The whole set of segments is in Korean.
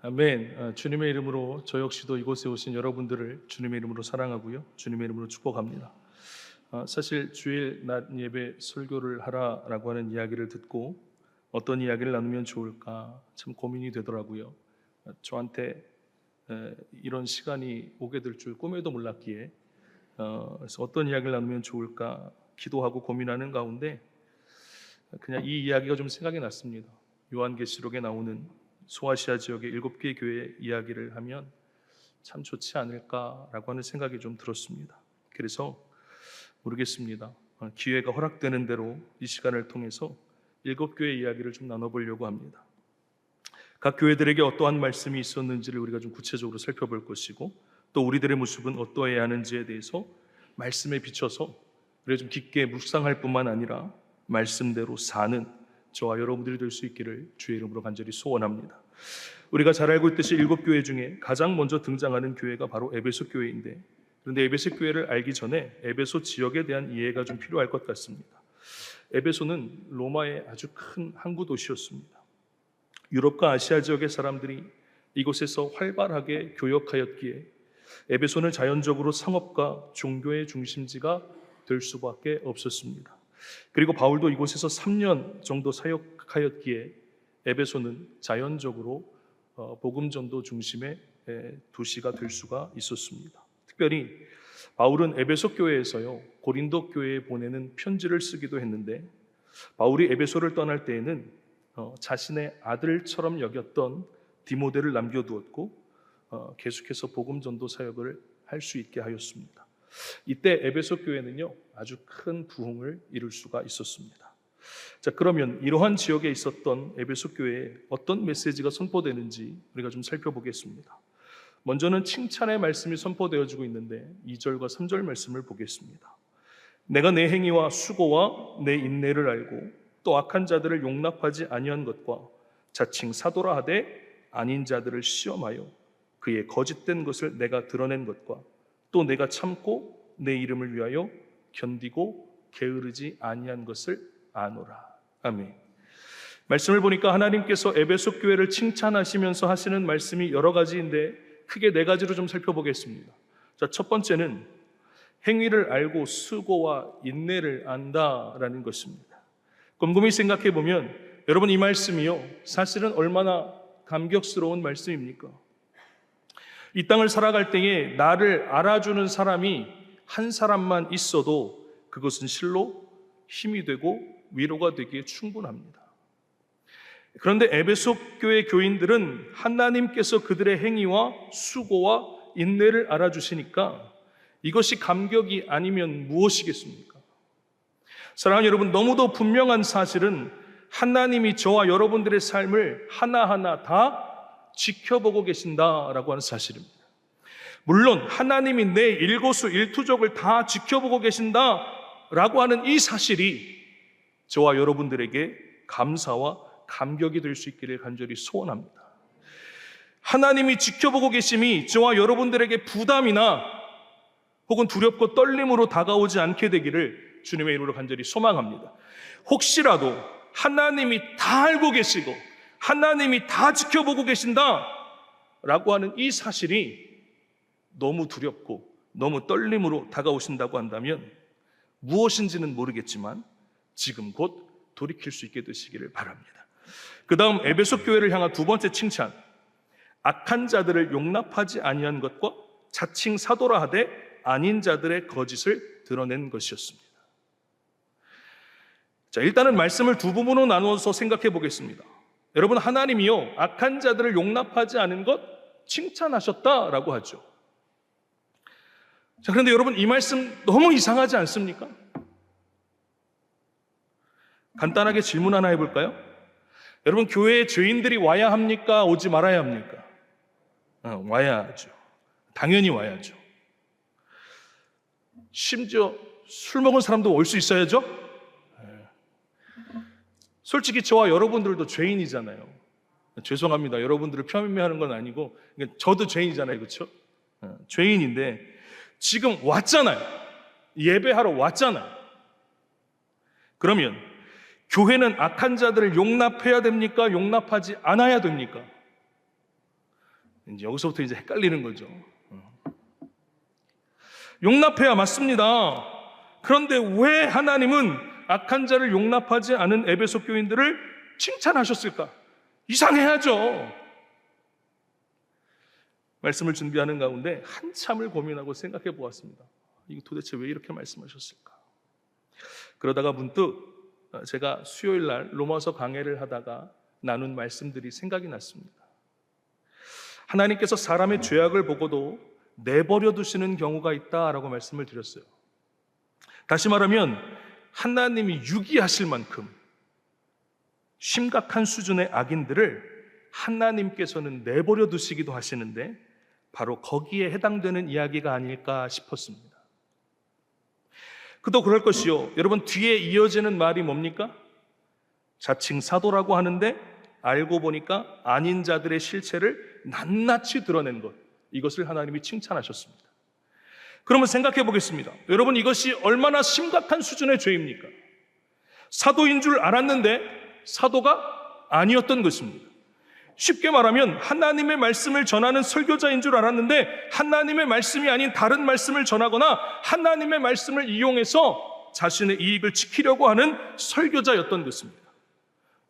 아멘. 주님의 이름으로 저 역시도 이곳에 오신 여러분들을 주님의 이름으로 사랑하고요, 주님의 이름으로 축복합니다. 사실 주일 낮 예배 설교를 하라라고 하는 이야기를 듣고 어떤 이야기를 나누면 좋을까 참 고민이 되더라고요. 저한테 이런 시간이 오게 될 줄 꿈에도 몰랐기에 그래서 어떤 이야기를 나누면 좋을까 기도하고 고민하는 가운데 그냥 이 이야기가 좀 생각이 났습니다. 요한계시록에 나오는 소아시아 지역의 7개의 교회 이야기를 하면 참 좋지 않을까라고 하는 생각이 좀 들었습니다. 그래서 모르겠습니다. 기회가 허락되는 대로 이 시간을 통해서 7교회 이야기를 좀 나눠보려고 합니다. 각 교회들에게 어떠한 말씀이 있었는지를 우리가 좀 구체적으로 살펴볼 것이고, 또 우리들의 모습은 어떠해야 하는지에 대해서 말씀에 비춰서 우리가 좀 깊게 묵상할 뿐만 아니라 말씀대로 사는 저와 여러분들이 될 수 있기를 주의 이름으로 간절히 소원합니다. 우리가 잘 알고 있듯이 7교회 중에 가장 먼저 등장하는 교회가 바로 에베소 교회인데, 그런데 에베소 교회를 알기 전에 에베소 지역에 대한 이해가 좀 필요할 것 같습니다. 에베소는 로마의 아주 큰 항구 도시였습니다. 유럽과 아시아 지역의 사람들이 이곳에서 활발하게 교역하였기에 에베소는 자연적으로 상업과 종교의 중심지가 될 수밖에 없었습니다. 그리고 바울도 이곳에서 3년 정도 사역하였기에 에베소는 자연적으로 복음 전도 중심의 도시가 될 수가 있었습니다. 특별히 바울은 에베소 교회에서요, 고린도 교회에 보내는 편지를 쓰기도 했는데, 바울이 에베소를 떠날 때에는 자신의 아들처럼 여겼던 디모데를 남겨두었고 계속해서 복음 전도 사역을 할 수 있게 하였습니다. 이때 에베소 교회는요, 아주 큰 부흥을 이룰 수가 있었습니다. 자, 그러면 이러한 지역에 있었던 에베소 교회에 어떤 메시지가 선포되는지 우리가 좀 살펴보겠습니다. 먼저는 칭찬의 말씀이 선포되어지고 있는데 2절과 3절 말씀을 보겠습니다. 내가 내 행위와 수고와 내 인내를 알고 또 악한 자들을 용납하지 아니한 것과 자칭 사도라 하되 아닌 자들을 시험하여 그의 거짓된 것을 내가 드러낸 것과 또 내가 참고 내 이름을 위하여 견디고 게으르지 아니한 것을 아노라. 아멘. 말씀을 보니까 하나님께서 에베소 교회를 칭찬하시면서 하시는 말씀이 여러 가지인데 크게 4가지로 좀 살펴보겠습니다. 자, 첫 번째는 행위를 알고 수고와 인내를 안다라는 것입니다. 곰곰이 생각해 보면 여러분, 이 말씀이요, 사실은 얼마나 감격스러운 말씀입니까? 이 땅을 살아갈 때에 나를 알아주는 사람이 한 사람만 있어도 그것은 실로 힘이 되고 위로가 되기에 충분합니다. 그런데 에베소 교회 교인들은 하나님께서 그들의 행위와 수고와 인내를 알아주시니까 이것이 감격이 아니면 무엇이겠습니까? 사랑하는 여러분, 너무도 분명한 사실은 하나님이 저와 여러분들의 삶을 하나하나 다 지켜보고 계신다라고 하는 사실입니다. 물론 하나님이 내 일거수일투족을 다 지켜보고 계신다라고 하는 이 사실이 저와 여러분들에게 감사와 감격이 될 수 있기를 간절히 소원합니다. 하나님이 지켜보고 계심이 저와 여러분들에게 부담이나 혹은 두렵고 떨림으로 다가오지 않게 되기를 주님의 이름으로 간절히 소망합니다. 혹시라도 하나님이 다 알고 계시고 하나님이 다 지켜보고 계신다라고 하는 이 사실이 너무 두렵고 너무 떨림으로 다가오신다고 한다면 무엇인지는 모르겠지만 지금 곧 돌이킬 수 있게 되시기를 바랍니다. 그 다음 에베소 교회를 향한 두 번째 칭찬, 악한 자들을 용납하지 아니한 것과 자칭 사도라 하되 아닌 자들의 거짓을 드러낸 것이었습니다. 자, 일단은 말씀을 두 부분으로 나누어서 생각해 보겠습니다. 여러분, 하나님이요, 악한 자들을 용납하지 않은 것 칭찬하셨다라고 하죠. 자, 그런데 여러분, 이 말씀 너무 이상하지 않습니까? 간단하게 질문 하나 해볼까요? 여러분, 교회에 죄인들이 와야 합니까? 오지 말아야 합니까? 와야죠. 당연히 와야죠. 심지어 술 먹은 사람도 올 수 있어야죠. 솔직히 저와 여러분들도 죄인이잖아요. 죄송합니다. 여러분들을 폄훼하는 건 아니고 저도 죄인이잖아요. 그렇죠? 죄인인데 지금 왔잖아요. 예배하러 왔잖아요. 그러면 교회는 악한 자들을 용납해야 됩니까? 용납하지 않아야 됩니까? 이제 여기서부터 이제 헷갈리는 거죠. 용납해야 맞습니다. 그런데 왜 하나님은 악한 자를 용납하지 않은 에베소 교인들을 칭찬하셨을까? 이상해하죠. 말씀을 준비하는 가운데 한참을 고민하고 생각해 보았습니다. 이거 도대체 왜 이렇게 말씀하셨을까? 그러다가 문득 제가 수요일 날 로마서 강해를 하다가 나눈 말씀들이 생각이 났습니다. 하나님께서 사람의 죄악을 보고도 내버려 두시는 경우가 있다라고 말씀을 드렸어요. 다시 말하면 하나님이 유기하실 만큼 심각한 수준의 악인들을 하나님께서는 내버려 두시기도 하시는데 바로 거기에 해당되는 이야기가 아닐까 싶었습니다. 그도 그럴 것이요. 여러분, 뒤에 이어지는 말이 뭡니까? 자칭 사도라고 하는데 알고 보니까 아닌 자들의 실체를 낱낱이 드러낸 것, 이것을 하나님이 칭찬하셨습니다. 그러면 생각해 보겠습니다. 여러분, 이것이 얼마나 심각한 수준의 죄입니까? 사도인 줄 알았는데 사도가 아니었던 것입니다. 쉽게 말하면 하나님의 말씀을 전하는 설교자인 줄 알았는데 하나님의 말씀이 아닌 다른 말씀을 전하거나 하나님의 말씀을 이용해서 자신의 이익을 지키려고 하는 설교자였던 것입니다.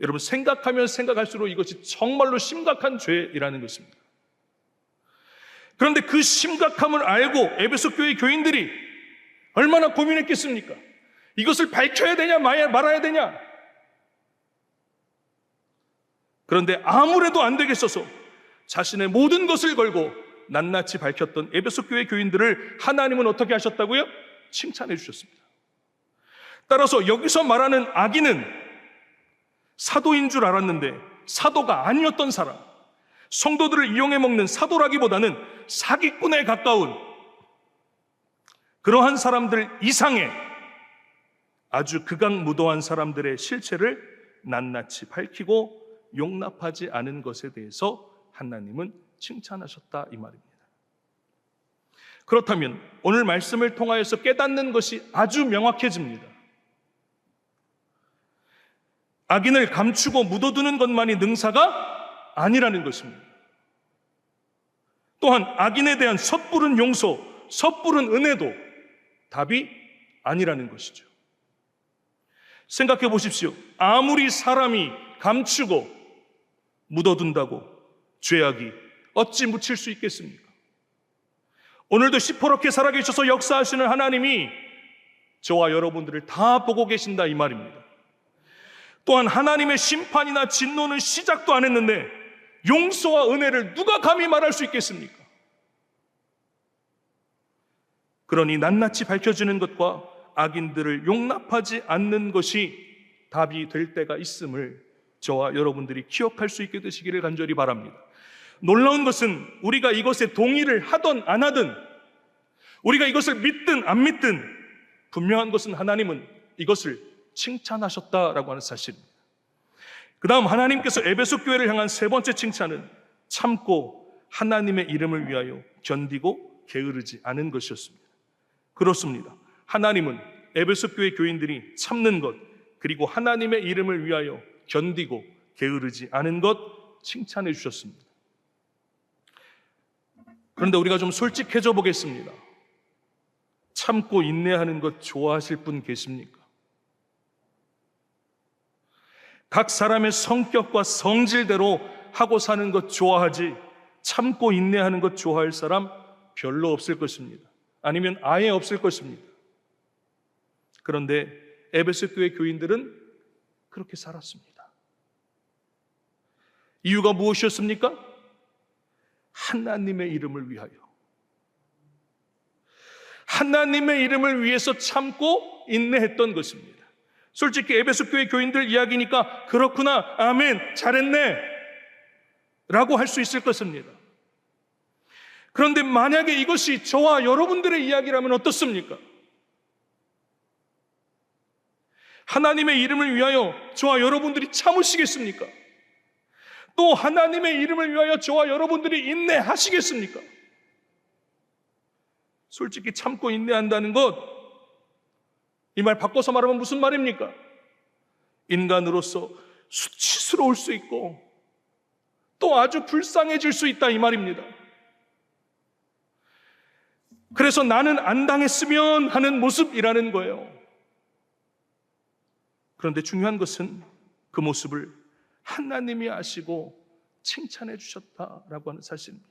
여러분, 생각하면 생각할수록 이것이 정말로 심각한 죄이라는 것입니다. 그런데 그 심각함을 알고 에베소 교회 교인들이 얼마나 고민했겠습니까? 이것을 밝혀야 되냐 말아야 되냐? 그런데 아무래도 안 되겠어서 자신의 모든 것을 걸고 낱낱이 밝혔던 에베소 교회 교인들을 하나님은 어떻게 하셨다고요? 칭찬해 주셨습니다. 따라서 여기서 말하는 악인은 사도인 줄 알았는데 사도가 아니었던 사람, 성도들을 이용해 먹는 사도라기보다는 사기꾼에 가까운 그러한 사람들 이상의 아주 극악무도한 사람들의 실체를 낱낱이 밝히고 용납하지 않은 것에 대해서 하나님은 칭찬하셨다, 이 말입니다. 그렇다면 오늘 말씀을 통하여서 깨닫는 것이 아주 명확해집니다. 악인을 감추고 묻어두는 것만이 능사가 아니라는 것입니다. 또한 악인에 대한 섣부른 용서, 섣부른 은혜도 답이 아니라는 것이죠. 생각해 보십시오. 아무리 사람이 감추고 묻어둔다고 죄악이 어찌 묻힐 수 있겠습니까? 오늘도 시퍼렇게 살아계셔서 역사하시는 하나님이 저와 여러분들을 다 보고 계신다, 이 말입니다. 또한 하나님의 심판이나 진노는 시작도 안 했는데 용서와 은혜를 누가 감히 말할 수 있겠습니까? 그러니 낱낱이 밝혀지는 것과 악인들을 용납하지 않는 것이 답이 될 때가 있음을 저와 여러분들이 기억할 수 있게 되시기를 간절히 바랍니다. 놀라운 것은 우리가 이것에 동의를 하든 안 하든, 우리가 이것을 믿든 안 믿든, 분명한 것은 하나님은 이것을 칭찬하셨다라고 하는 사실입니다. 그 다음 하나님께서 에베소 교회를 향한 세 번째 칭찬은 참고 하나님의 이름을 위하여 견디고 게으르지 않은 것이었습니다. 그렇습니다. 하나님은 에베소 교회 교인들이 참는 것, 그리고 하나님의 이름을 위하여 견디고 게으르지 않은 것 칭찬해 주셨습니다. 그런데 우리가 좀 솔직해져 보겠습니다. 참고 인내하는 것 좋아하실 분 계십니까? 각 사람의 성격과 성질대로 하고 사는 것 좋아하지 참고 인내하는 것 좋아할 사람 별로 없을 것입니다. 아니면 아예 없을 것입니다. 그런데 에베소 교회 교인들은 그렇게 살았습니다. 이유가 무엇이었습니까? 하나님의 이름을 위하여, 하나님의 이름을 위해서 참고 인내했던 것입니다. 솔직히 에베소 교회 교인들 이야기니까 그렇구나, 아멘, 잘했네 라고 할 수 있을 것입니다. 그런데 만약에 이것이 저와 여러분들의 이야기라면 어떻습니까? 하나님의 이름을 위하여 저와 여러분들이 참으시겠습니까? 또 하나님의 이름을 위하여 저와 여러분들이 인내하시겠습니까? 솔직히 참고 인내한다는 것, 이 말 바꿔서 말하면 무슨 말입니까? 인간으로서 수치스러울 수 있고 또 아주 불쌍해질 수 있다, 이 말입니다. 그래서 나는 안 당했으면 하는 모습이라는 거예요. 그런데 중요한 것은 그 모습을 하나님이 아시고 칭찬해 주셨다라고 하는 사실입니다.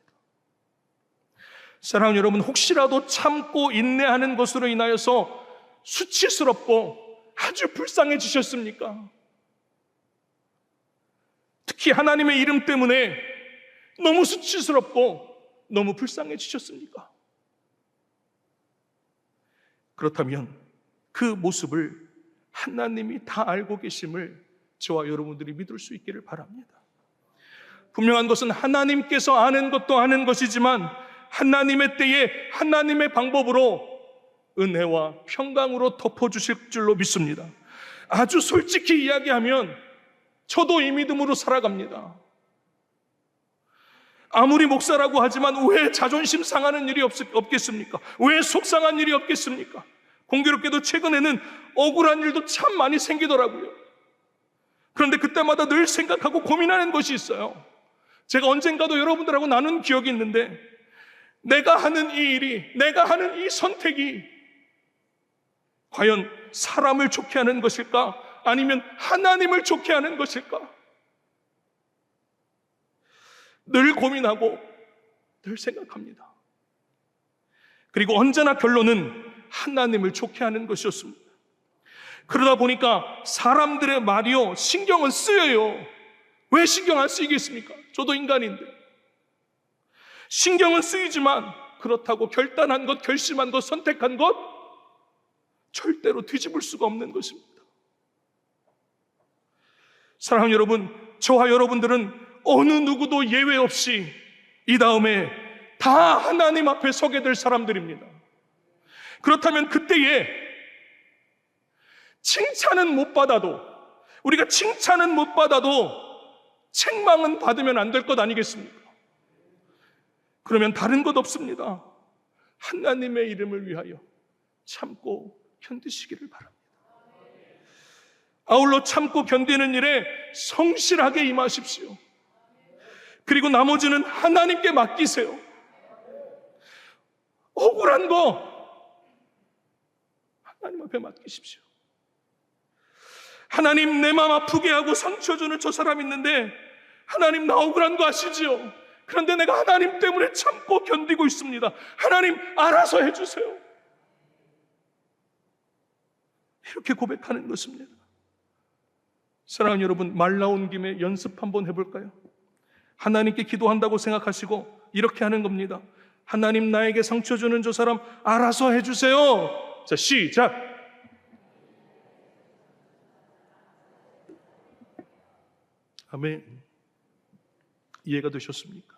사랑하는 여러분, 혹시라도 참고 인내하는 것으로 인하여서 수치스럽고 아주 불쌍해지셨습니까? 특히 하나님의 이름 때문에 너무 수치스럽고 너무 불쌍해지셨습니까? 그렇다면 그 모습을 하나님이 다 알고 계심을 저와 여러분들이 믿을 수 있기를 바랍니다. 분명한 것은 하나님께서 아는 것도 아는 것이지만 하나님의 때에 하나님의 방법으로 은혜와 평강으로 덮어주실 줄로 믿습니다. 아주 솔직히 이야기하면 저도 이 믿음으로 살아갑니다. 아무리 목사라고 하지만 왜 자존심 상하는 일이 없겠습니까? 왜 속상한 일이 없겠습니까? 공교롭게도 최근에는 억울한 일도 참 많이 생기더라고요. 그런데 그때마다 늘 생각하고 고민하는 것이 있어요. 제가 언젠가도 여러분들하고 나눈 기억이 있는데, 내가 하는 이 일이, 내가 하는 이 선택이 과연 사람을 좋게 하는 것일까? 아니면 하나님을 좋게 하는 것일까? 늘 고민하고 늘 생각합니다. 그리고 언제나 결론은 하나님을 좋게 하는 것이었습니다. 그러다 보니까 사람들의 말이요, 신경은 쓰여요. 왜 신경 안 쓰이겠습니까? 저도 인간인데. 신경은 쓰이지만 그렇다고 결단한 것, 결심한 것, 선택한 것 절대로 뒤집을 수가 없는 것입니다. 사랑하는 여러분, 저와 여러분들은 어느 누구도 예외 없이 이 다음에 다 하나님 앞에 서게 될 사람들입니다. 그렇다면 그때에 칭찬은 못 받아도, 우리가 칭찬은 못 받아도 책망은 받으면 안 될 것 아니겠습니까? 그러면 다른 것 없습니다. 하나님의 이름을 위하여 참고 견디시기를 바랍니다. 아울러 참고 견디는 일에 성실하게 임하십시오. 그리고 나머지는 하나님께 맡기세요. 억울한 거 하나님 앞에 맡기십시오. 하나님, 내 마음 아프게 하고 상처 주는 저 사람 있는데 하나님, 나 억울한 거 아시지요? 그런데 내가 하나님 때문에 참고 견디고 있습니다. 하나님, 알아서 해주세요. 이렇게 고백하는 것입니다. 사랑하는 여러분, 말 나온 김에 연습 한번 해볼까요? 하나님께 기도한다고 생각하시고 이렇게 하는 겁니다. 하나님, 나에게 상처 주는 저 사람 알아서 해주세요. 자, 시작. 아멘. 이해가 되셨습니까?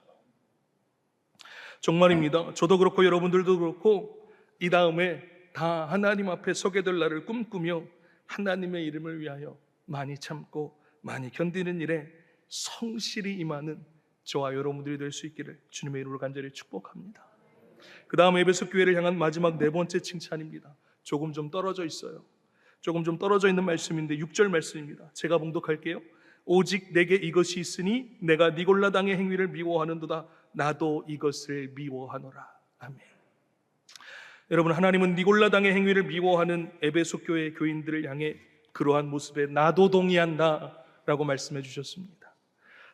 정말입니다. 저도 그렇고 여러분들도 그렇고 이 다음에 다 하나님 앞에 서게 될 날을 꿈꾸며 하나님의 이름을 위하여 많이 참고 많이 견디는 일에 성실히 임하는 저와 여러분들이 될 수 있기를 주님의 이름으로 간절히 축복합니다. 그 다음 에베소 교회를 향한 마지막 네 번째 칭찬입니다. 조금 좀 떨어져 있어요. 조금 좀 떨어져 있는 말씀인데 6절 말씀입니다. 제가 봉독할게요. 오직 내게 이것이 있으니 내가 니골라당의 행위를 미워하는도다. 나도 이것을 미워하노라. 아멘. 여러분, 하나님은 니골라당의 행위를 미워하는 에베소 교회 교인들을 향해 그러한 모습에 나도 동의한다 라고 말씀해 주셨습니다.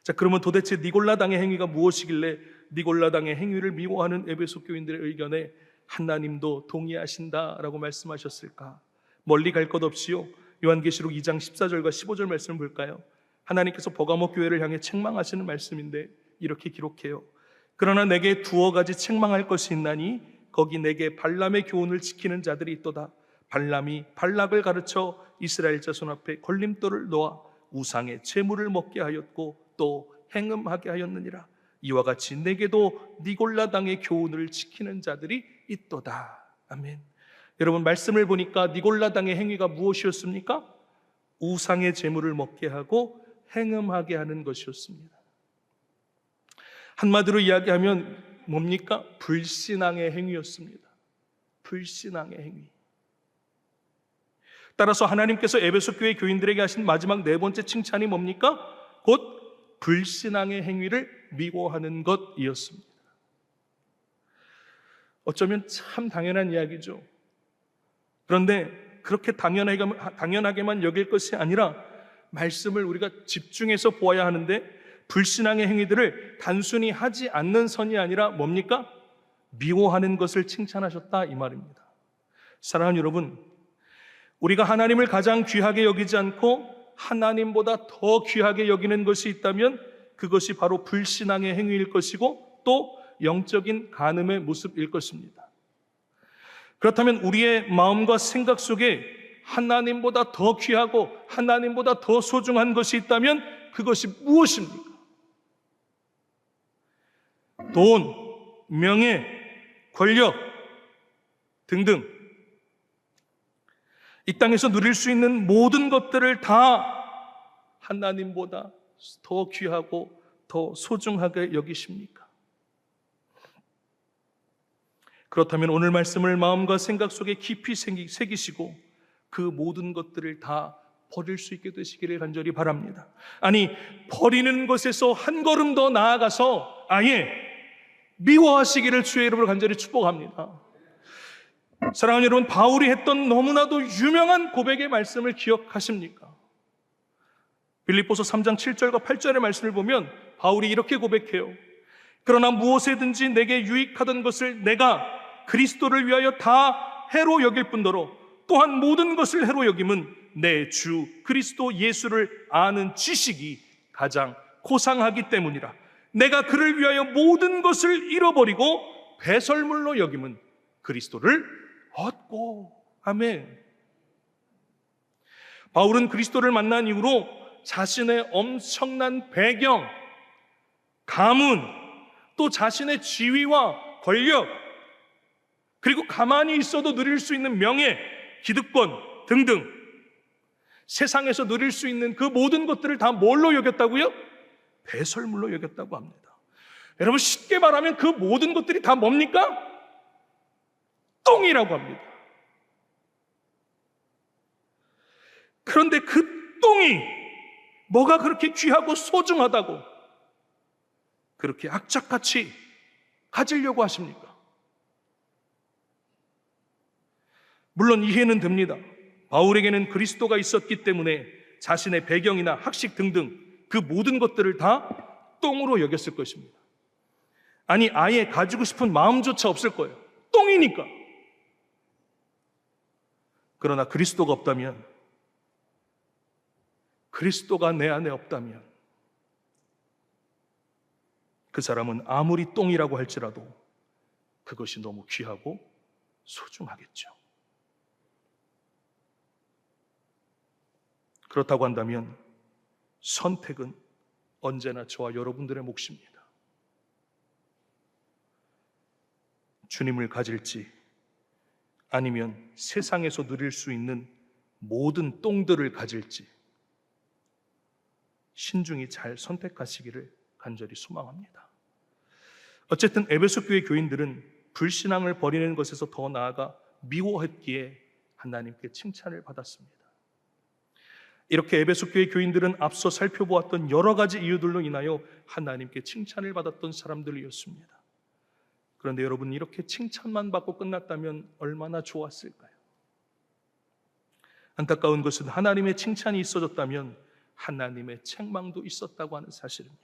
자, 그러면 도대체 니골라당의 행위가 무엇이길래 니골라당의 행위를 미워하는 에베소 교인들의 의견에 하나님도 동의하신다라고 말씀하셨을까? 멀리 갈 것 없이요, 요한계시록 2장 14절과 15절 말씀을 볼까요? 하나님께서 버가모 교회를 향해 책망하시는 말씀인데 이렇게 기록해요. 그러나 내게 두어 가지 책망할 것이 있나니 거기 내게 발람의 교훈을 지키는 자들이 있도다. 발람이 발락을 가르쳐 이스라엘 자손 앞에 걸림돌을 놓아 우상의 제물을 먹게 하였고 또 행음하게 하였느니라. 이와 같이 내게도 니골라당의 교훈을 지키는 자들이 있도다. 아멘. 여러분, 말씀을 보니까 니골라당의 행위가 무엇이었습니까? 우상의 제물을 먹게 하고 행음하게 하는 것이었습니다. 한마디로 이야기하면 뭡니까? 불신앙의 행위였습니다. 불신앙의 행위. 따라서 하나님께서 에베소 교회 교인들에게 하신 마지막 네 번째 칭찬이 뭡니까? 곧 불신앙의 행위를 미워하는 것이었습니다. 어쩌면 참 당연한 이야기죠. 그런데 그렇게 당연하게만 여길 것이 아니라 말씀을 우리가 집중해서 보아야 하는데, 불신앙의 행위들을 단순히 하지 않는 선이 아니라 뭡니까? 미워하는 것을 칭찬하셨다, 이 말입니다. 사랑하는 여러분, 우리가 하나님을 가장 귀하게 여기지 않고 하나님보다 더 귀하게 여기는 것이 있다면 그것이 바로 불신앙의 행위일 것이고 또 영적인 간음의 모습일 것입니다. 그렇다면 우리의 마음과 생각 속에 하나님보다 더 귀하고 하나님보다 더 소중한 것이 있다면 그것이 무엇입니까? 돈, 명예, 권력 등등 이 땅에서 누릴 수 있는 모든 것들을 다 하나님보다 더 귀하고 더 소중하게 여기십니까? 그렇다면 오늘 말씀을 마음과 생각 속에 깊이 새기시고 그 모든 것들을 다 버릴 수 있게 되시기를 간절히 바랍니다. 아니, 버리는 것에서 한 걸음 더 나아가서 아예 미워하시기를 주의 이름으로 간절히 축복합니다. 사랑하는 여러분, 바울이 했던 너무나도 유명한 고백의 말씀을 기억하십니까? 빌립보서 3장 7절과 8절의 말씀을 보면 바울이 이렇게 고백해요. 그러나 무엇에든지 내게 유익하던 것을 내가 그리스도를 위하여 다 해로 여길 뿐더러 또한 모든 것을 해로 여김은 내 주 그리스도 예수를 아는 지식이 가장 고상하기 때문이라. 내가 그를 위하여 모든 것을 잃어버리고 배설물로 여김은 그리스도를 얻고. 아멘. 바울은 그리스도를 만난 이후로 자신의 엄청난 배경, 가문, 또 자신의 지위와 권력, 그리고 가만히 있어도 누릴 수 있는 명예, 기득권 등등 세상에서 누릴 수 있는 그 모든 것들을 다 뭘로 여겼다고요? 배설물로 여겼다고 합니다. 여러분, 쉽게 말하면 그 모든 것들이 다 뭡니까? 똥이라고 합니다. 그런데 그 똥이 뭐가 그렇게 귀하고 소중하다고 그렇게 악착같이 가지려고 하십니까? 물론 이해는 됩니다. 바울에게는 그리스도가 있었기 때문에 자신의 배경이나 학식 등등 그 모든 것들을 다 똥으로 여겼을 것입니다. 아니, 아예 가지고 싶은 마음조차 없을 거예요. 똥이니까. 그러나 그리스도가 없다면, 그리스도가 내 안에 없다면 그 사람은 아무리 똥이라고 할지라도 그것이 너무 귀하고 소중하겠죠. 그렇다고 한다면 선택은 언제나 저와 여러분들의 몫입니다. 주님을 가질지 아니면 세상에서 누릴 수 있는 모든 똥들을 가질지 신중히 잘 선택하시기를 간절히 소망합니다. 어쨌든 에베소 교회 교인들은 불신앙을 버리는 것에서 더 나아가 미워했기에 하나님께 칭찬을 받았습니다. 이렇게 에베소 교회 교인들은 앞서 살펴보았던 여러 가지 이유들로 인하여 하나님께 칭찬을 받았던 사람들이었습니다. 그런데 여러분, 이렇게 칭찬만 받고 끝났다면 얼마나 좋았을까요? 안타까운 것은 하나님의 칭찬이 있어졌다면 하나님의 책망도 있었다고 하는 사실입니다.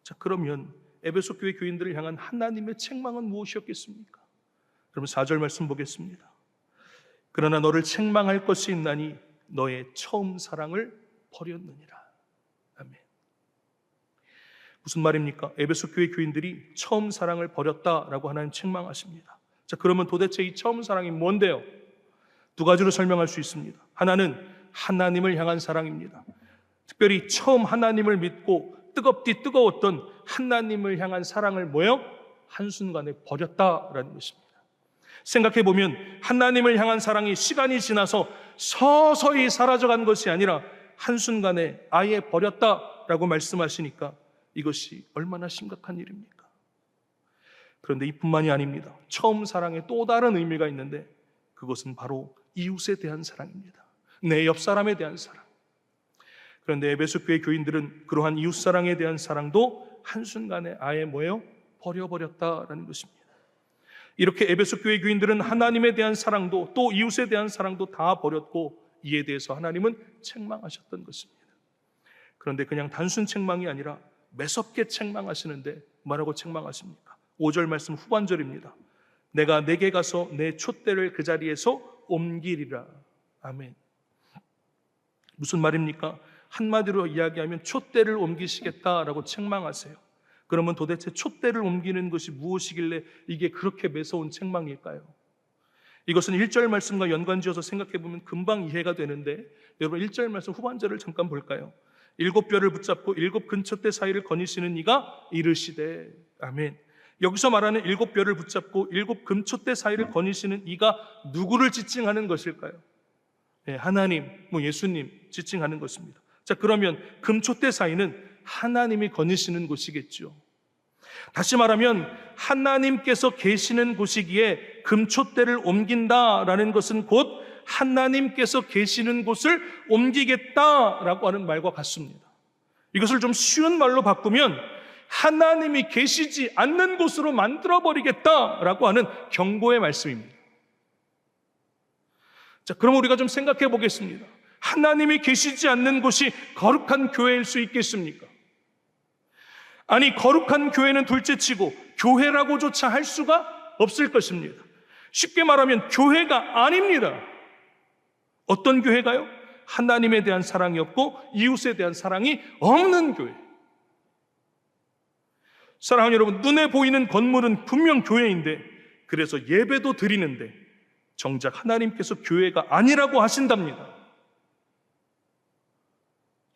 자, 그러면 에베소 교회 교인들을 향한 하나님의 책망은 무엇이었겠습니까? 그러면 4절 말씀 보겠습니다. 그러나 너를 책망할 것이 있나니 너의 처음 사랑을 버렸느니라. 아멘. 무슨 말입니까? 에베소 교회 교인들이 처음 사랑을 버렸다라고 하나님 책망하십니다. 자, 그러면 도대체 이 처음 사랑이 뭔데요? 두 가지로 설명할 수 있습니다. 하나는 하나님을 향한 사랑입니다. 특별히 처음 하나님을 믿고 뜨겁디 뜨거웠던 하나님을 향한 사랑을 뭐예요? 한순간에 버렸다라는 것입니다. 생각해보면 하나님을 향한 사랑이 시간이 지나서 서서히 사라져간 것이 아니라 한순간에 아예 버렸다라고 말씀하시니까 이것이 얼마나 심각한 일입니까? 그런데 이뿐만이 아닙니다. 처음 사랑에 또 다른 의미가 있는데 그것은 바로 이웃에 대한 사랑입니다. 내 옆 사람에 대한 사랑. 그런데 에베소 교회 교인들은 그러한 이웃 사랑에 대한 사랑도 한순간에 아예 뭐예요? 버려버렸다라는 것입니다. 이렇게 에베소 교회 교인들은 하나님에 대한 사랑도 또 이웃에 대한 사랑도 다 버렸고, 이에 대해서 하나님은 책망하셨던 것입니다. 그런데 그냥 단순 책망이 아니라 매섭게 책망하시는데 뭐라고 책망하십니까? 5절 말씀 후반절입니다. 내가 내게 가서 내 촛대를 그 자리에서 옮기리라. 아멘. 무슨 말입니까? 한마디로 이야기하면 촛대를 옮기시겠다라고 책망하세요. 그러면 도대체 촛대를 옮기는 것이 무엇이길래 이게 그렇게 매서운 책망일까요? 이것은 1절 말씀과 연관지어서 생각해보면 금방 이해가 되는데, 여러분 1절 말씀 후반절을 잠깐 볼까요? 7뼈를 붙잡고 7 근처대 사이를 거니시는 이가 이르시되. 아멘. 여기서 말하는 7뼈를 붙잡고 7 금촛대 사이를 거니시는 이가 누구를 지칭하는 것일까요? 네, 하나님, 예수님 지칭하는 것입니다. 자, 그러면 금촛대 사이는 하나님이 거니시는 곳이겠죠. 다시 말하면 하나님께서 계시는 곳이기에 금촛대를 옮긴다라는 것은 곧 하나님께서 계시는 곳을 옮기겠다라고 하는 말과 같습니다. 이것을 좀 쉬운 말로 바꾸면 하나님이 계시지 않는 곳으로 만들어버리겠다라고 하는 경고의 말씀입니다. 자, 그럼 우리가 좀 생각해 보겠습니다. 하나님이 계시지 않는 곳이 거룩한 교회일 수 있겠습니까? 아니, 거룩한 교회는 둘째치고 교회라고조차 할 수가 없을 것입니다. 쉽게 말하면 교회가 아닙니다. 어떤 교회가요? 하나님에 대한 사랑이 없고 이웃에 대한 사랑이 없는 교회. 사랑하는 여러분, 눈에 보이는 건물은 분명 교회인데, 그래서 예배도 드리는데 정작 하나님께서 교회가 아니라고 하신답니다.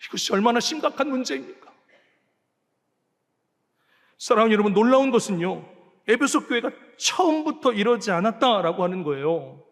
이것이 얼마나 심각한 문제입니까? 사랑하는 여러분, 놀라운 것은요, 에베소 교회가 처음부터 이러지 않았다라고 하는 거예요.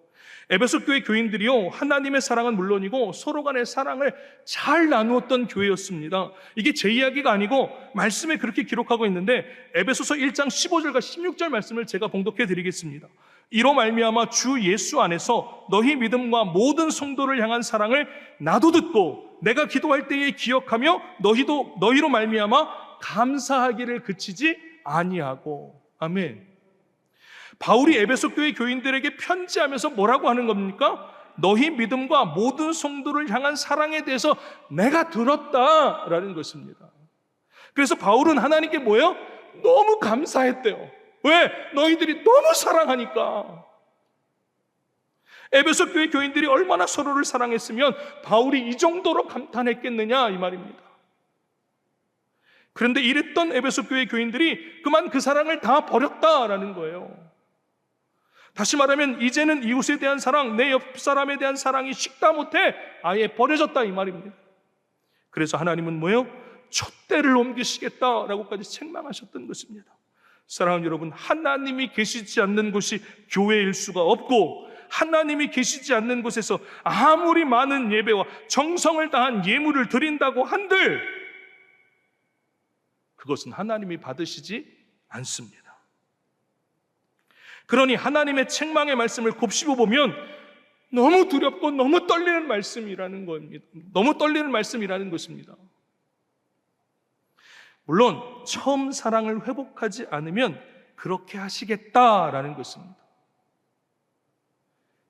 에베소 교회 교인들이요, 하나님의 사랑은 물론이고 서로 간의 사랑을 잘 나누었던 교회였습니다. 이게 제 이야기가 아니고 말씀에 그렇게 기록하고 있는데, 에베소서 1장 15절과 16절 말씀을 제가 봉독해 드리겠습니다. 이로 말미암아 주 예수 안에서 너희 믿음과 모든 성도를 향한 사랑을 나도 듣고 내가 기도할 때에 기억하며 너희로 말미암아 감사하기를 그치지 아니하고. 아멘. 바울이 에베소 교회 교인들에게 편지하면서 뭐라고 하는 겁니까? 너희 믿음과 모든 성도를 향한 사랑에 대해서 내가 들었다라는 것입니다. 그래서 바울은 하나님께 뭐예요? 너무 감사했대요. 왜? 너희들이 너무 사랑하니까. 에베소 교회 교인들이 얼마나 서로를 사랑했으면 바울이 이 정도로 감탄했겠느냐, 이 말입니다. 그런데 이랬던 에베소 교회 교인들이 그만 그 사랑을 다 버렸다라는 거예요. 다시 말하면 이제는 이웃에 대한 사랑, 내 옆 사람에 대한 사랑이 식다 못해 아예 버려졌다, 이 말입니다. 그래서 하나님은 뭐예요? 촛대를 옮기시겠다라고까지 책망하셨던 것입니다. 사랑하는 여러분, 하나님이 계시지 않는 곳이 교회일 수가 없고, 하나님이 계시지 않는 곳에서 아무리 많은 예배와 정성을 다한 예물을 드린다고 한들 그것은 하나님이 받으시지 않습니다. 그러니 하나님의 책망의 말씀을 곱씹어 보면 너무 두렵고 너무 떨리는 말씀이라는 겁니다. 너무 떨리는 말씀이라는 것입니다. 물론 처음 사랑을 회복하지 않으면 그렇게 하시겠다라는 것입니다.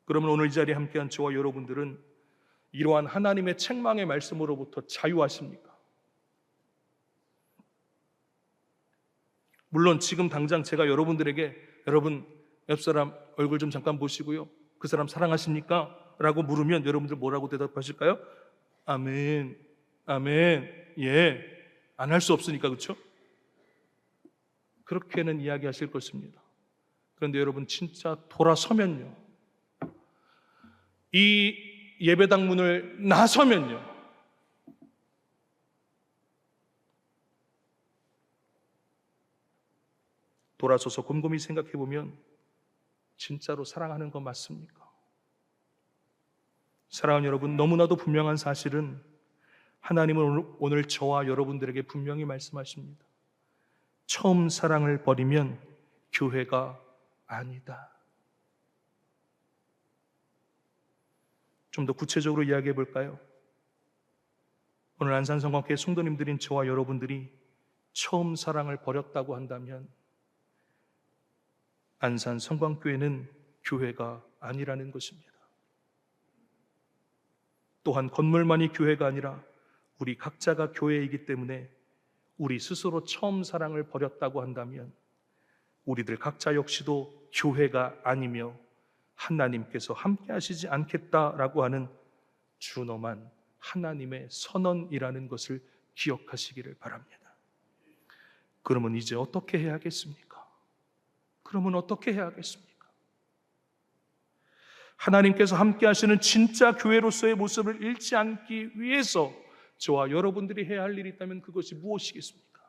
그러면 오늘 이 자리에 함께한 저와 여러분들은 이러한 하나님의 책망의 말씀으로부터 자유하십니까? 물론 지금 당장 제가 여러분들에게 여러분 옆 사람 얼굴 좀 잠깐 보시고요, 그 사람 사랑하십니까? 라고 물으면 여러분들 뭐라고 대답하실까요? 아멘, 아멘, 예. 안 할 수 없으니까, 그렇죠? 그렇게는 이야기하실 것입니다. 그런데 여러분 진짜 돌아서면요, 이 예배당 문을 나서면요, 돌아서서 곰곰이 생각해 보면 진짜로 사랑하는 거 맞습니까? 사랑하는 여러분, 너무나도 분명한 사실은 하나님은 오늘 저와 여러분들에게 분명히 말씀하십니다. 처음 사랑을 버리면 교회가 아니다. 좀 더 구체적으로 이야기해 볼까요? 오늘 안산성광교회 성도님들인 저와 여러분들이 처음 사랑을 버렸다고 한다면 안산성광교회는 교회가 아니라는 것입니다. 또한 건물만이 교회가 아니라 우리 각자가 교회이기 때문에 우리 스스로 처음 사랑을 버렸다고 한다면 우리들 각자 역시도 교회가 아니며 하나님께서 함께 하시지 않겠다라고 하는 준엄한 하나님의 선언이라는 것을 기억하시기를 바랍니다. 그러면 이제 어떻게 해야겠습니까? 그러면 어떻게 해야겠습니까? 하나님께서 함께 하시는 진짜 교회로서의 모습을 잃지 않기 위해서 저와 여러분들이 해야 할 일이 있다면 그것이 무엇이겠습니까?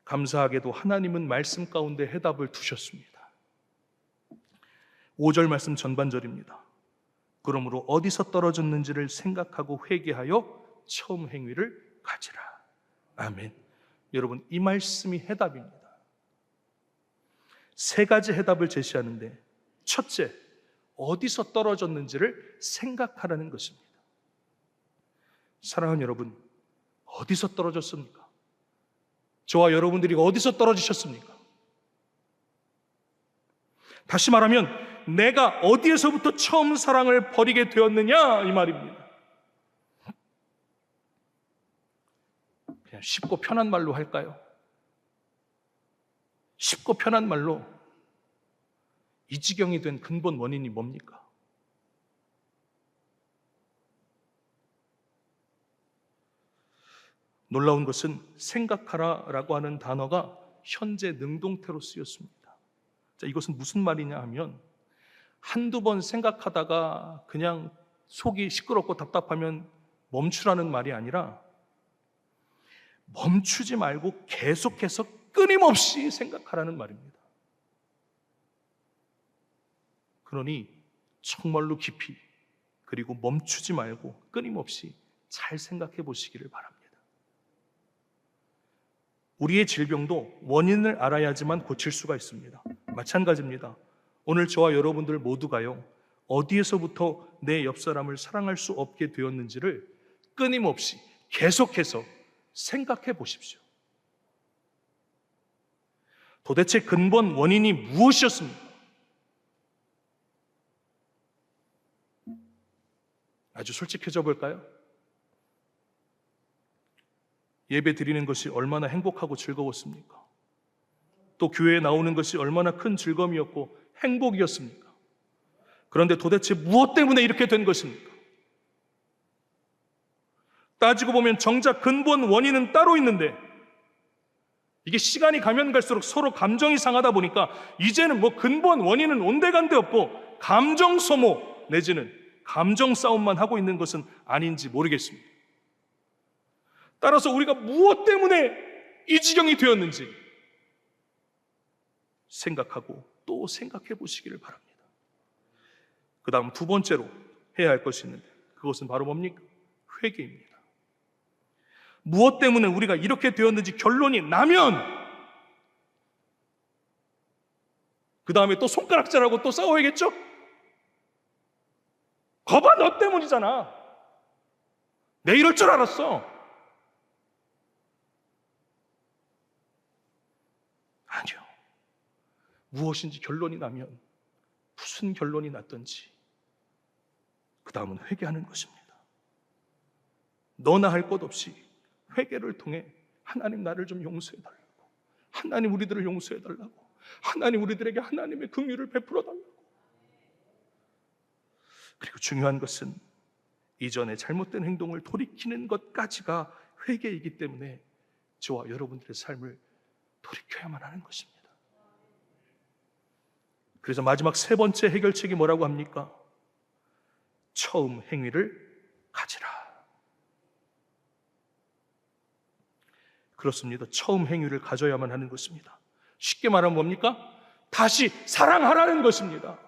감사하게도 하나님은 말씀 가운데 해답을 두셨습니다. 5절 말씀 전반절입니다. 그러므로 어디서 떨어졌는지를 생각하고 회개하여 처음 행위를 가지라. 아멘. 여러분, 이 말씀이 해답입니다. 세 가지 해답을 제시하는데, 첫째, 어디서 떨어졌는지를 생각하라는 것입니다. 사랑하는 여러분, 어디서 떨어졌습니까? 저와 여러분들이 어디서 떨어지셨습니까? 다시 말하면 내가 어디에서부터 처음 사랑을 버리게 되었느냐 이 말입니다. 그냥 쉽고 편한 말로 할까요? 쉽고 편한 말로 이 지경이 된 근본 원인이 뭡니까? 놀라운 것은 생각하라라고 하는 단어가 현재 능동태로 쓰였습니다. 자, 이것은 무슨 말이냐 하면 한두 번 생각하다가 그냥 속이 시끄럽고 답답하면 멈추라는 말이 아니라 멈추지 말고 계속해서 끊임없이 생각하라는 말입니다. 그러니 정말로 깊이 그리고 멈추지 말고 끊임없이 잘 생각해 보시기를 바랍니다. 우리의 질병도 원인을 알아야지만 고칠 수가 있습니다. 마찬가지입니다. 오늘 저와 여러분들 모두가요, 어디에서부터 내 옆 사람을 사랑할 수 없게 되었는지를 끊임없이 계속해서 생각해 보십시오. 도대체 근본 원인이 무엇이었습니까? 아주 솔직해져 볼까요? 예배 드리는 것이 얼마나 행복하고 즐거웠습니까? 또 교회에 나오는 것이 얼마나 큰 즐거움이었고 행복이었습니까? 그런데 도대체 무엇 때문에 이렇게 된 것입니까? 따지고 보면 정작 근본 원인은 따로 있는데 이게 시간이 가면 갈수록 서로 감정이 상하다 보니까 이제는 뭐 근본 원인은 온데간데 없고 감정 소모 내지는 감정 싸움만 하고 있는 것은 아닌지 모르겠습니다. 따라서 우리가 무엇 때문에 이 지경이 되었는지 생각하고 또 생각해 보시기를 바랍니다. 그 다음 두 번째로 해야 할 것이 있는데 그것은 바로 뭡니까? 회개입니다. 무엇 때문에 우리가 이렇게 되었는지 결론이 나면 그 다음에 또 손가락질하고 또 싸워야겠죠? 거봐, 너 때문이잖아. 내 이럴 줄 알았어. 아니요. 무엇인지 결론이 나면 무슨 결론이 났든지 그 다음은 회개하는 것입니다. 너나 할 것 없이 회개를 통해 하나님 나를 좀 용서해달라고, 하나님 우리들을 용서해달라고, 하나님 우리들에게 하나님의 긍휼을 베풀어달라고. 그리고 중요한 것은 이전에 잘못된 행동을 돌이키는 것까지가 회개이기 때문에 저와 여러분들의 삶을 돌이켜야만 하는 것입니다. 그래서 마지막 세 번째 해결책이 뭐라고 합니까? 처음 행위를 가지라. 그렇습니다. 처음 행위를 가져야만 하는 것입니다. 쉽게 말하면 뭡니까? 다시 사랑하라는 것입니다.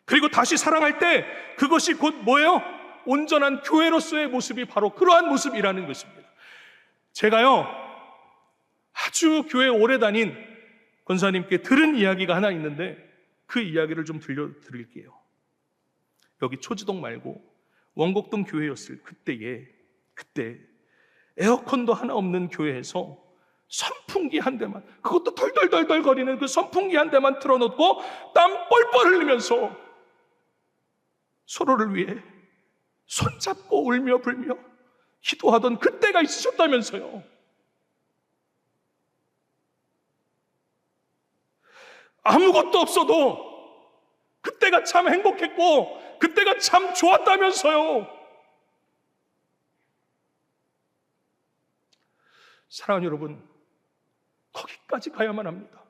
그리고 다시 사랑할 때 그것이 곧 뭐예요? 온전한 교회로서의 모습이 바로 그러한 모습이라는 것입니다. 제가요, 아주 교회 오래 다닌 권사님께 들은 이야기가 하나 있는데 그 이야기를 좀 들려드릴게요. 여기 초지동 말고 원곡동 교회였을 그때 에어컨도 하나 없는 교회에서 선풍기 한 대만, 그것도 덜덜덜덜 거리는 그 선풍기 한 대만 틀어놓고 땀 뻘뻘 흘리면서 서로를 위해 손잡고 울며 불며 기도하던 그때가 있으셨다면서요. 아무것도 없어도 그때가 참 행복했고 그때가 참 좋았다면서요. 사랑하는 여러분, 거기까지 가야만 합니다.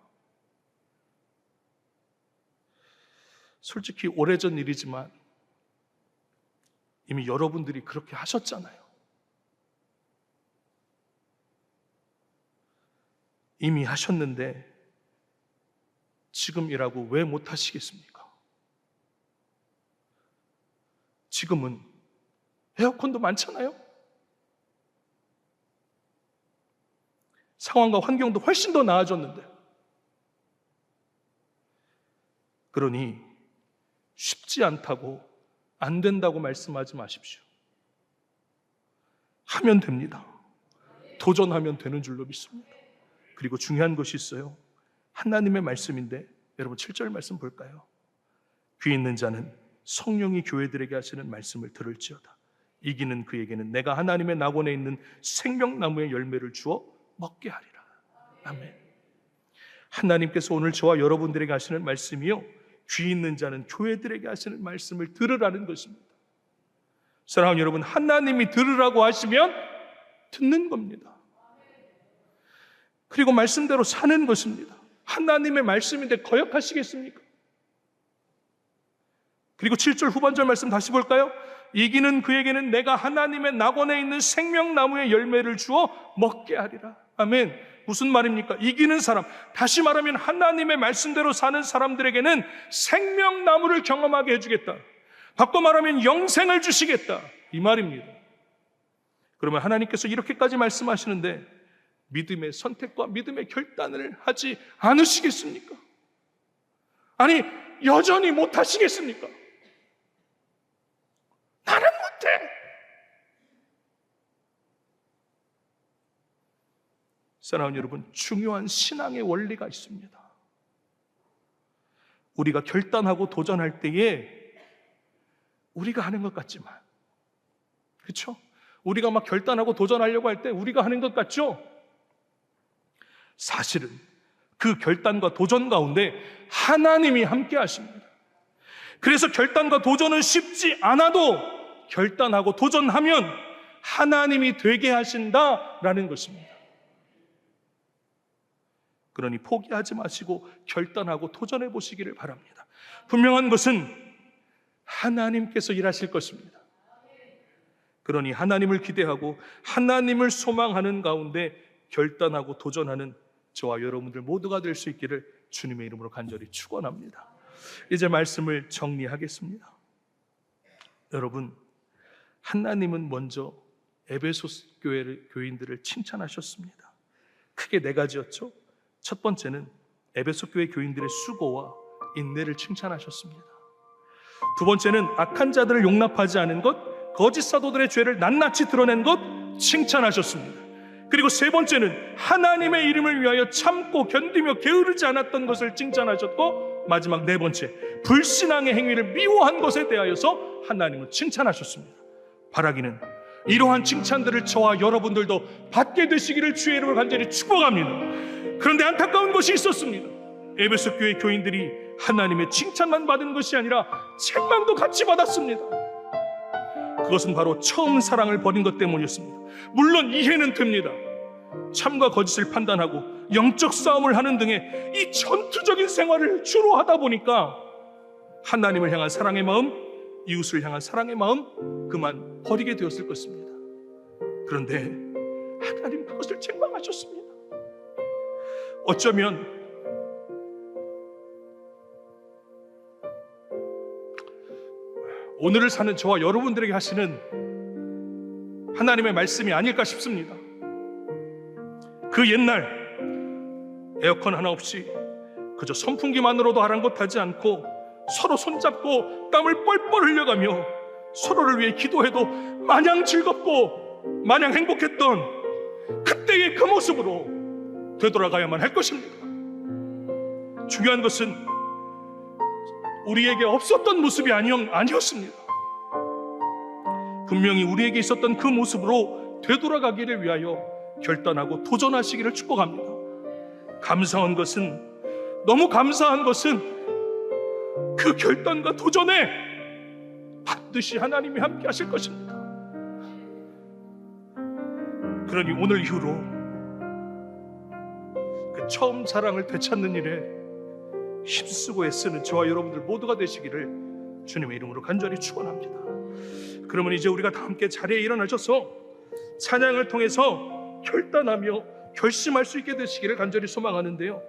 솔직히 오래전 일이지만 이미 여러분들이 그렇게 하셨잖아요. 이미 하셨는데 지금이라고 왜 못 하시겠습니까? 지금은 에어컨도 많잖아요. 상황과 환경도 훨씬 더 나아졌는데, 그러니 쉽지 않다고 안 된다고 말씀하지 마십시오. 하면 됩니다. 도전하면 되는 줄로 믿습니다. 그리고 중요한 것이 있어요. 하나님의 말씀인데 여러분 7절 말씀 볼까요? 귀 있는 자는 성령이 교회들에게 하시는 말씀을 들을지어다. 이기는 그에게는 내가 하나님의 낙원에 있는 생명나무의 열매를 주어 먹게 하리라. 아멘. 하나님께서 오늘 저와 여러분들에게 하시는 말씀이요, 귀 있는 자는 교회들에게 하시는 말씀을 들으라는 것입니다. 사랑하는 여러분, 하나님이 들으라고 하시면 듣는 겁니다. 그리고 말씀대로 사는 것입니다. 하나님의 말씀인데 거역하시겠습니까? 그리고 7절 후반절 말씀 다시 볼까요? 이기는 그에게는 내가 하나님의 낙원에 있는 생명나무의 열매를 주어 먹게 하리라. 아멘. 무슨 말입니까? 이기는 사람, 다시 말하면 하나님의 말씀대로 사는 사람들에게는 생명나무를 경험하게 해주겠다. 바꿔 말하면 영생을 주시겠다, 이 말입니다. 그러면 하나님께서 이렇게까지 말씀하시는데 믿음의 선택과 믿음의 결단을 하지 않으시겠습니까? 아니, 여전히 못하시겠습니까? 나는 못해. 사랑하는 여러분, 중요한 신앙의 원리가 있습니다. 우리가 결단하고 도전할 때에 우리가 하는 것 같지만, 그렇죠? 우리가 막 결단하고 도전하려고 할 때 우리가 하는 것 같죠? 사실은 그 결단과 도전 가운데 하나님이 함께 하십니다. 그래서 결단과 도전은 쉽지 않아도 결단하고 도전하면 하나님이 되게 하신다라는 것입니다. 그러니 포기하지 마시고 결단하고 도전해 보시기를 바랍니다. 분명한 것은 하나님께서 일하실 것입니다. 그러니 하나님을 기대하고 하나님을 소망하는 가운데 결단하고 도전하는 저와 여러분들 모두가 될 수 있기를 주님의 이름으로 간절히 축원합니다. 이제 말씀을 정리하겠습니다. 여러분, 하나님은 먼저 에베소 교인들을 칭찬하셨습니다. 크게 4가지였죠. 첫 번째는 에베소 교회 교인들의 수고와 인내를 칭찬하셨습니다. 두 번째는 악한 자들을 용납하지 않은 것, 거짓 사도들의 죄를 낱낱이 드러낸 것 칭찬하셨습니다. 그리고 세 번째는 하나님의 이름을 위하여 참고 견디며 게으르지 않았던 것을 칭찬하셨고, 마지막 4번째, 불신앙의 행위를 미워한 것에 대하여서 하나님을 칭찬하셨습니다. 바라기는 이러한 칭찬들을 저와 여러분들도 받게 되시기를 주의 이름으로 간절히 축복합니다. 그런데 안타까운 것이 있었습니다. 에베소 교회 교인들이 하나님의 칭찬만 받은 것이 아니라 책망도 같이 받았습니다. 그것은 바로 처음 사랑을 버린 것 때문이었습니다. 물론 이해는 됩니다. 참과 거짓을 판단하고 영적 싸움을 하는 등의 이 전투적인 생활을 주로 하다 보니까 하나님을 향한 사랑의 마음, 이웃을 향한 사랑의 마음 그만 버리게 되었을 것입니다. 그런데 하나님 그것을 책망하셨습니다. 어쩌면 오늘을 사는 저와 여러분들에게 하시는 하나님의 말씀이 아닐까 싶습니다. 그 옛날 에어컨 하나 없이 그저 선풍기만으로도 아랑곳하지 않고 서로 손잡고 땀을 뻘뻘 흘려가며 서로를 위해 기도해도 마냥 즐겁고 마냥 행복했던 그때의 그 모습으로 되돌아가야만 할 것입니다. 중요한 것은 우리에게 없었던 모습이 아니었습니다. 분명히 우리에게 있었던 그 모습으로 되돌아가기를 위하여 결단하고 도전하시기를 축복합니다. 너무 감사한 것은 그 결단과 도전에 반드시 하나님이 함께 하실 것입니다. 그러니 오늘 이후로 그 처음 사랑을 되찾는 일에 힘쓰고 애쓰는 저와 여러분들 모두가 되시기를 주님의 이름으로 간절히 축원합니다. 그러면 이제 우리가 다 함께 자리에 일어나셔서 찬양을 통해서 결단하며 결심할 수 있게 되시기를 간절히 소망하는데요,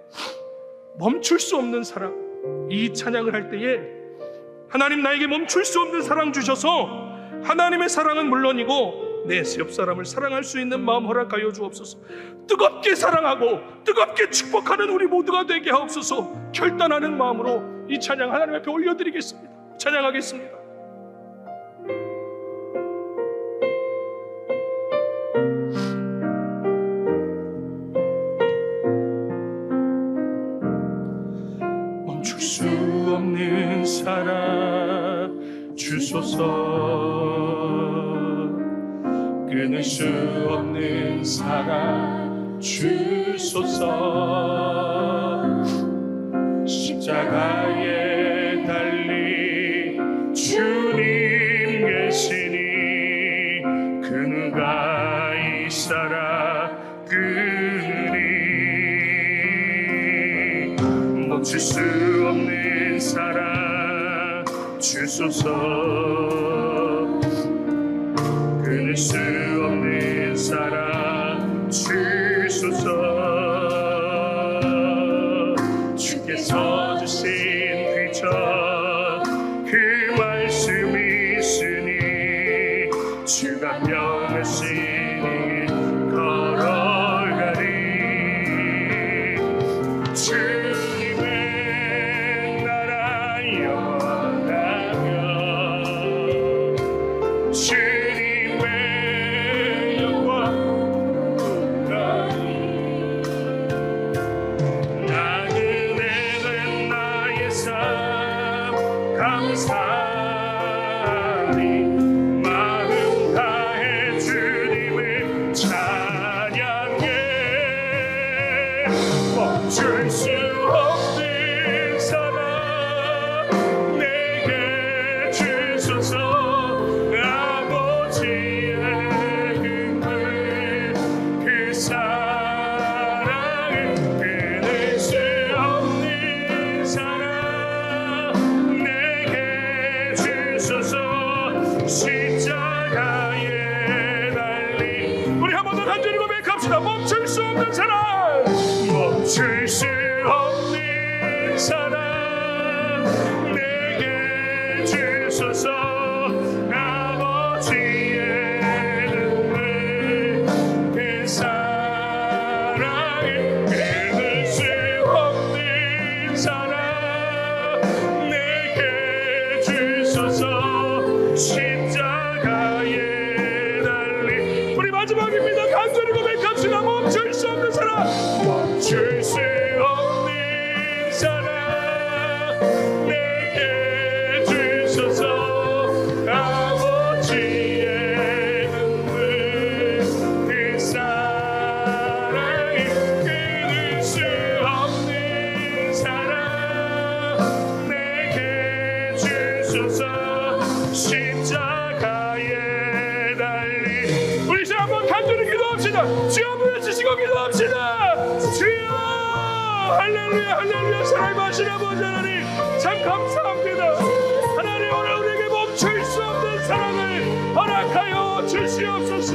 멈출 수 없는 사랑, 이 찬양을 할 때에 하나님 나에게 멈출 수 없는 사랑 주셔서 하나님의 사랑은 물론이고 내 옆 사람을 사랑할 수 있는 마음 허락하여 주옵소서. 뜨겁게 사랑하고 뜨겁게 축복하는 우리 모두가 되게 하옵소서. 결단하는 마음으로 이 찬양 하나님 앞에 올려드리겠습니다. 찬양하겠습니다. 멈출 수 없는 사랑 주소서. 끊을 수 없는 사랑 주소서. 십자가에 달린 주님 계시니 그 누가 이 사랑 끊으리. 멈출 수 없는 사랑 주소서. 끊을 수 없는 사랑 주소서. 주께서 주신 비전 그 말씀이 있으니 주가 명하시니 걸어가리. 주님의 나라 영원하며 주님의 영원하리. 나그네는 나의 삶 감사하리. 마음 다해 주님을 찬양해. 멈출 수 없는 사랑 내게 주소서. 아버지의 은혜 그 사랑을 끊을 수 없는 사랑 내게 주소서. 십자가에 달린 우리 한 번 더 간절히 고백합시다. 멈출 수 없는 사랑, 멈출 수 없는 사랑 내게 주소서. 아버지의 은혜 그 사랑을 끊을 수 없는 사랑 내게 주소서. 십자가에 달린 우리 마지막입니다. 간절히 고백합시다. 멈출 수 없는 사랑, 멈출 수 없는 사랑 내게 주소서. 아버지의 눈물 그 사랑을 끊을 수 없는 사랑 내게 주소서. 십자가에 달린 우리 이제 한번 간절히 기도합시다. 주여 부르시고 기도합시다. 주여 할렐루야 할렐루야. 사랑하시는 아버지 하나님 참 감사합니다. 하나님 오늘 우리에게 멈출 수 없는 사랑을 허락하여 주시옵소서.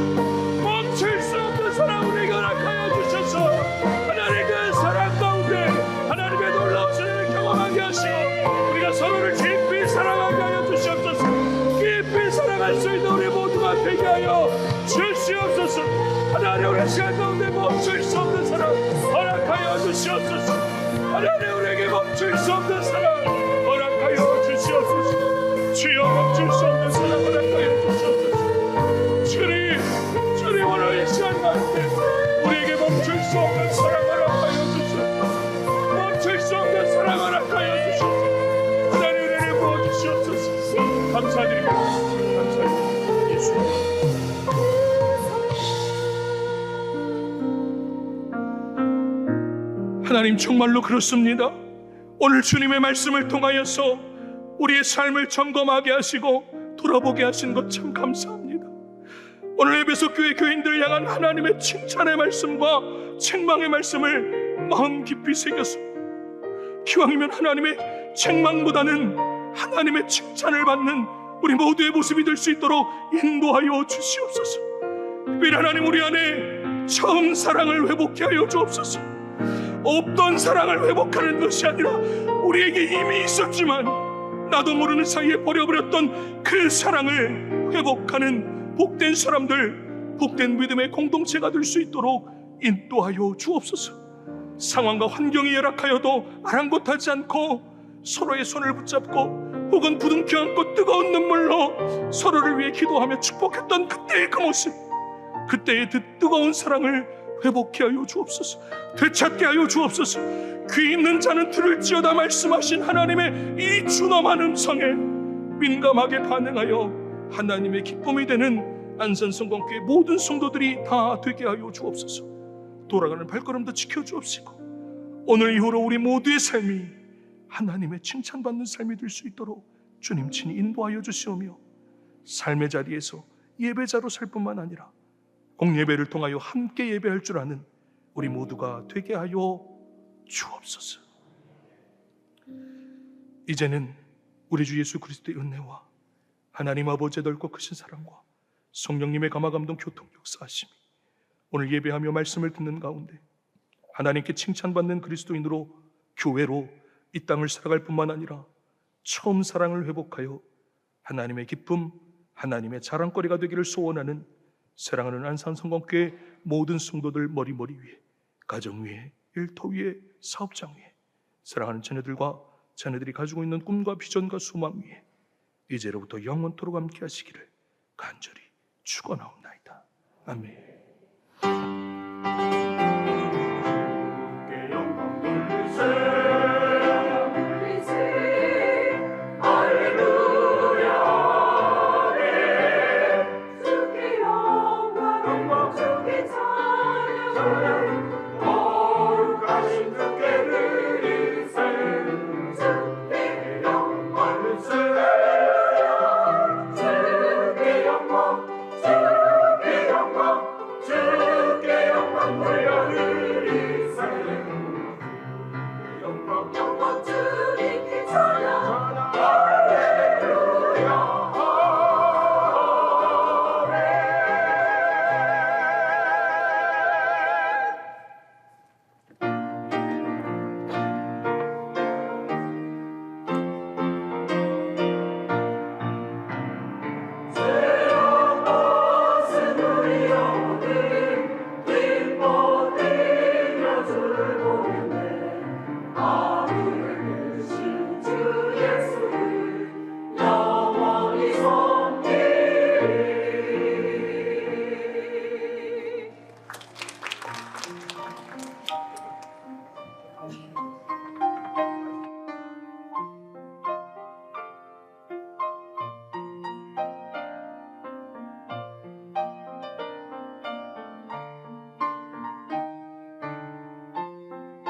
멈출 수 없는 사랑 우리에게 허락하여 주셔서 하나님 그 사랑 가운데 하나님의 놀라우신 은혜를 경험하게 하시고 우리가 서로를 깊이 사랑하게 하여 주시옵소서. 깊이 사랑할 수 있는 우리 모두가 되게 하여 주시옵소서. 하나님 우리 시간 가운데 멈출 수 없는 사랑 허락하여 주시옵소서. 하나님 우리에게 멈출 수 없는 사랑 허락하여 주시옵소서. 주여 멈출 수 없는 사랑을 허락하여 주시옵소서. 주님 오늘 이 시간 가운데 우리에게 멈출 수 없는 사랑을 허락하여 주시옵소서. 멈출 수 없는 사랑을 허락하여 주시옵소서. 하나님 은혜를 부어주시옵소서. 감사드립니다. 감사드립니다. 예수님. 하나님 정말로 그렇습니다. 오늘 주님의 말씀을 통하여서 우리의 삶을 점검하게 하시고 돌아보게 하신 것 참 감사합니다. 오늘 에베소 교회 교인들 향한 하나님의 칭찬의 말씀과 책망의 말씀을 마음 깊이 새겨서 기왕이면 하나님의 책망보다는 하나님의 칭찬을 받는 우리 모두의 모습이 될 수 있도록 인도하여 주시옵소서. 특별히 하나님 우리 안에 처음 사랑을 회복케 하여 주옵소서. 없던 사랑을 회복하는 것이 아니라 우리에게 이미 있었지만 나도 모르는 사이에 버려버렸던 그 사랑을 회복하는 복된 사람들, 복된 믿음의 공동체가 될 수 있도록 인도하여 주옵소서. 상황과 환경이 열악하여도 아랑곳하지 않고 서로의 손을 붙잡고 혹은 부둥켜 안고 뜨거운 눈물로 서로를 위해 기도하며 축복했던 그때의 그 모습, 그때의 그 뜨거운 사랑을 회복케 하여 주옵소서. 되찾게 하여 주옵소서. 귀 있는 자는 들을지어다 말씀하신 하나님의 이 준엄한 음성에 민감하게 반응하여 하나님의 기쁨이 되는 안산성공교회 모든 성도들이 다 되게 하여 주옵소서. 돌아가는 발걸음도 지켜주옵시고 오늘 이후로 우리 모두의 삶이 하나님의 칭찬받는 삶이 될 수 있도록 주님 친히 인도하여 주시오며 삶의 자리에서 예배자로 살 뿐만 아니라 공예배를 통하여 함께 예배할 줄 아는 우리 모두가 되게 하여 주옵소서. 이제는 우리 주 예수 그리스도의 은혜와 하나님 아버지의 넓고 크신 사랑과 성령님의 감화감동 교통 역사하심이 오늘 예배하며 말씀을 듣는 가운데 하나님께 칭찬받는 그리스도인으로 교회로 이 땅을 살아갈 뿐만 아니라 처음 사랑을 회복하여 하나님의 기쁨, 하나님의 자랑거리가 되기를 소원하는 사랑하는 안산성공교회 모든 성도들 머리머리 위에, 가정 위에, 일터 위에, 사업장 위에, 사랑하는 자녀들과 자녀들이 가지고 있는 꿈과 비전과 소망 위에 이제로부터 영원토록 함께 하시기를 간절히 축원하옵나이다. 아멘. 주께